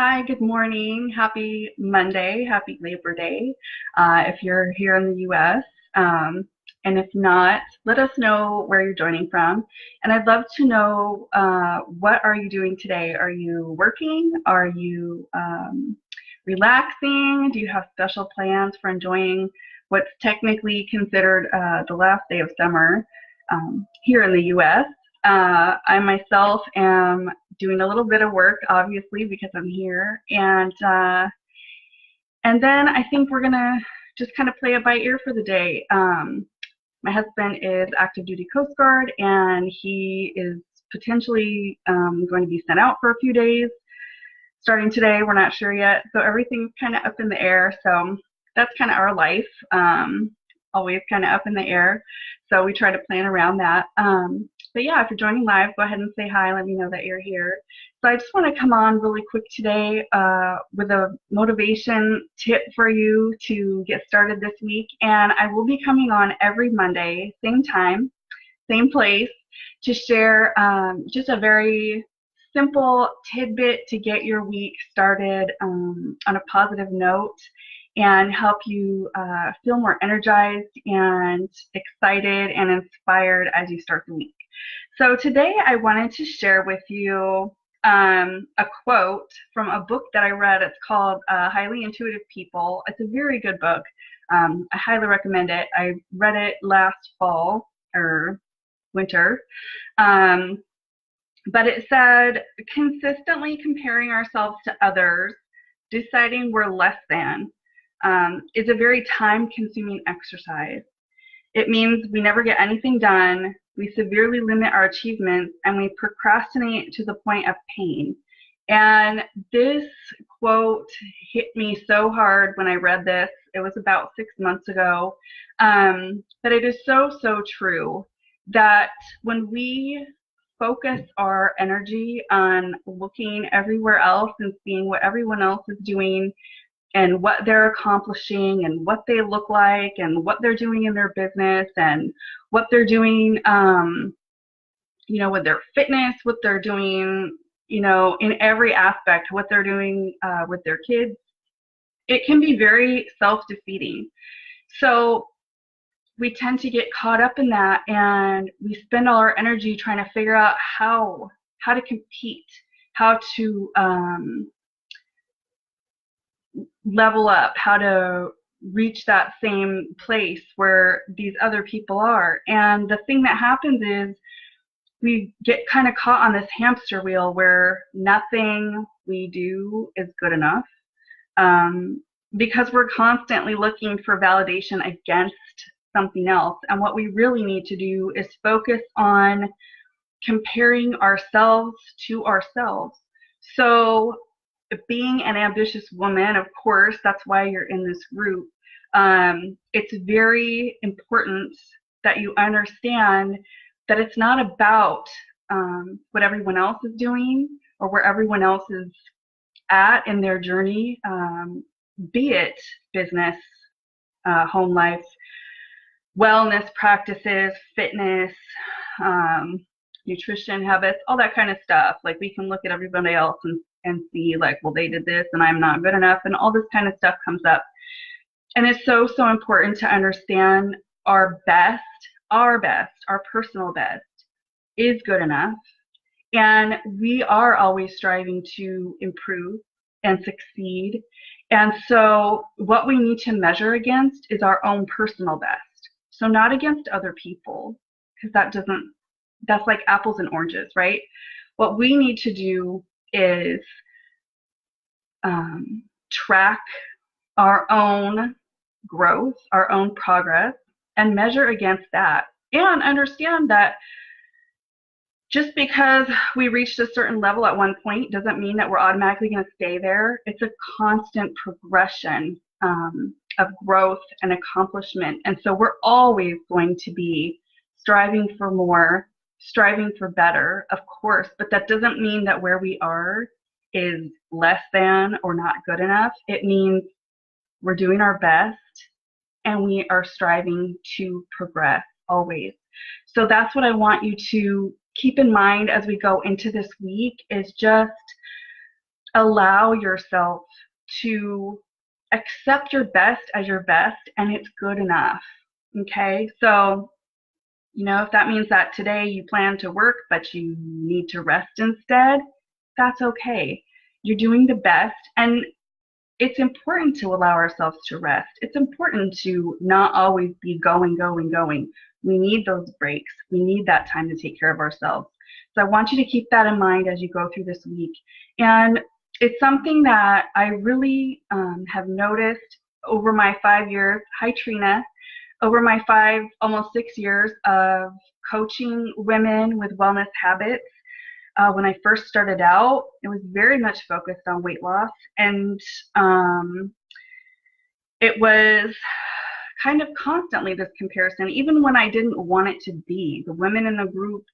Hi, good morning. Happy Monday. Happy Labor Day if you're here in the US. And if not, let us know where you're joining from. And I'd love to know what are you doing today? Are you working? Are you relaxing? Do you have special plans for enjoying what's technically considered the last day of summer here in the US? I myself am doing a little bit of work, obviously, because I'm here, and then I think we're gonna just kind of play it by ear for the day. My husband is active duty Coast Guard, and he is potentially going to be sent out for a few days starting today. We're not sure yet, so everything's kind of up in the air. So that's kind of our life, always kind of up in the air. So we try to plan around that. But yeah, if you're joining live, go ahead and say hi. Let me know that you're here. So I just want to come on really quick today with a motivation tip for you to get started this week. And I will be coming on every Monday, same time, same place, to share just a very simple tidbit to get your week started on a positive note and help you feel more energized and excited and inspired as you start the week. So today I wanted to share with you a quote from a book that I read. It's called Highly Intuitive People. It's a very good book. I highly recommend it. I read it last fall or winter. But it said, consistently comparing ourselves to others, deciding we're less than, is a very time-consuming exercise. It means we never get anything done, we severely limit our achievements, and we procrastinate to the point of pain. And this quote hit me so hard when I read this. It was about 6 months ago. But it is so, so true that when we focus our energy on looking everywhere else and seeing what everyone else is doing and what they're accomplishing and what they look like and what they're doing in their business and what they're doing, with their fitness, what they're doing, in every aspect, what they're doing with their kids, it can be very self-defeating. So we tend to get caught up in that, and we spend all our energy trying to figure out how to compete, how to level up, how to reach that same place where these other people are. And the thing that happens is we get kind of caught on this hamster wheel where nothing we do is good enough, because we're constantly looking for validation against something else. And what we really need to do is focus on comparing ourselves to ourselves. So being an ambitious woman, of course, that's why you're in this group. It's very important that you understand that it's not about what everyone else is doing or where everyone else is at in their journey, be it business, home life, wellness practices, fitness, nutrition habits, all that kind of stuff. Like, we can look at everybody else and see, like, well, they did this and I'm not good enough, and all this kind of stuff comes up. And it's so, so important to understand our best, our personal best is good enough. And we are always striving to improve and succeed. And so what we need to measure against is our own personal best. So not against other people, because that's like apples and oranges, right? What we need to do is track our own growth, our own progress, and measure against that. And understand that just because we reached a certain level at one point doesn't mean that we're automatically going to stay there. It's a constant progression of growth and accomplishment. And so we're always going to be striving for more, striving for better, of course, but that doesn't mean that where we are is less than or not good enough. It means we're doing our best and we are striving to progress always. So that's what I want you to keep in mind as we go into this week, is just allow yourself to accept your best as your best, and it's good enough. Okay, so if that means that today you plan to work but you need to rest instead, that's okay. You're doing the best, and it's important to allow ourselves to rest. It's important to not always be going, going, going. We need those breaks. We need that time to take care of ourselves. So I want you to keep that in mind as you go through this week. And it's something that I really have noticed over my 5 years. Hi, Trina. Over my almost 6 years of coaching women with wellness habits. When I first started out, it was very much focused on weight loss, and it was kind of constantly this comparison, even when I didn't want it to be. The women in the group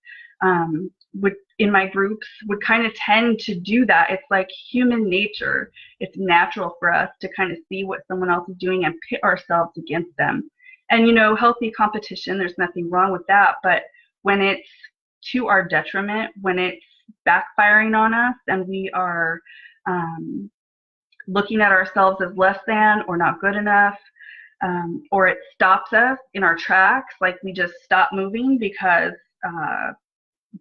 in my groups would kind of tend to do that. It's like human nature. It's natural for us to kind of see what someone else is doing and pit ourselves against them. And healthy competition, there's nothing wrong with that, but when it's to our detriment, when it's backfiring on us and we are looking at ourselves as less than or not good enough, or it stops us in our tracks, like we just stop moving because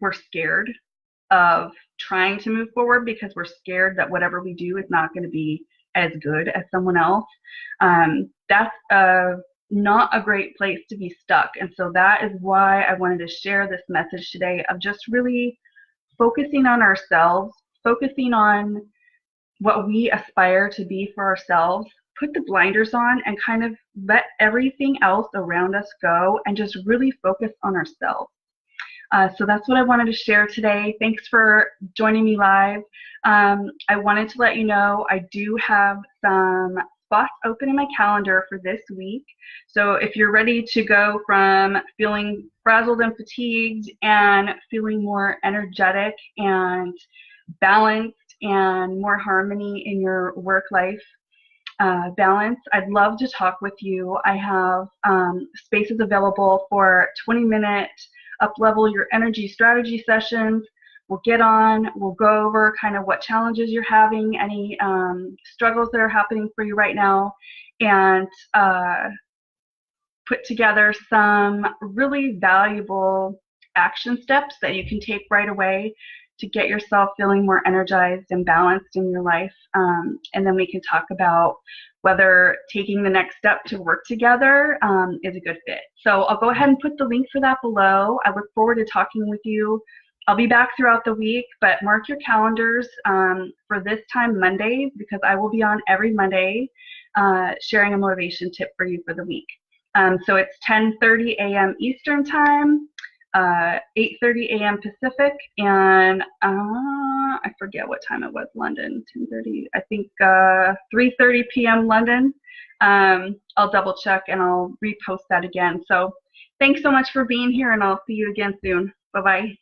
we're scared of trying to move forward, because we're scared that whatever we do is not going to be as good as someone else. That's not a great place to be stuck. And so that is why I wanted to share this message today of just really focusing on ourselves, focusing on what we aspire to be for ourselves, put the blinders on and kind of let everything else around us go and just really focus on ourselves. So that's what I wanted to share today. Thanks for joining me live. I wanted to let you know I do have some spots open in my calendar for this week. So if you're ready to go from feeling frazzled and fatigued and feeling more energetic and balanced and more harmony in your work-life balance, I'd love to talk with you. I have spaces available for 20-minute up-level your energy strategy sessions. We'll get on, we'll go over kind of what challenges you're having, any struggles that are happening for you right now, and put together some really valuable action steps that you can take right away to get yourself feeling more energized and balanced in your life. And then we can talk about whether taking the next step to work together is a good fit. So I'll go ahead and put the link for that below. I look forward to talking with you. I'll be back throughout the week, but mark your calendars for this time Mondays, because I will be on every Monday sharing a motivation tip for you for the week. So it's 10:30 a.m. Eastern Time, 8:30 a.m. Pacific, and I forget what time it was London, 10:30, I think 3:30 p.m. London. I'll double check and I'll repost that again. So thanks so much for being here, and I'll see you again soon. Bye-bye.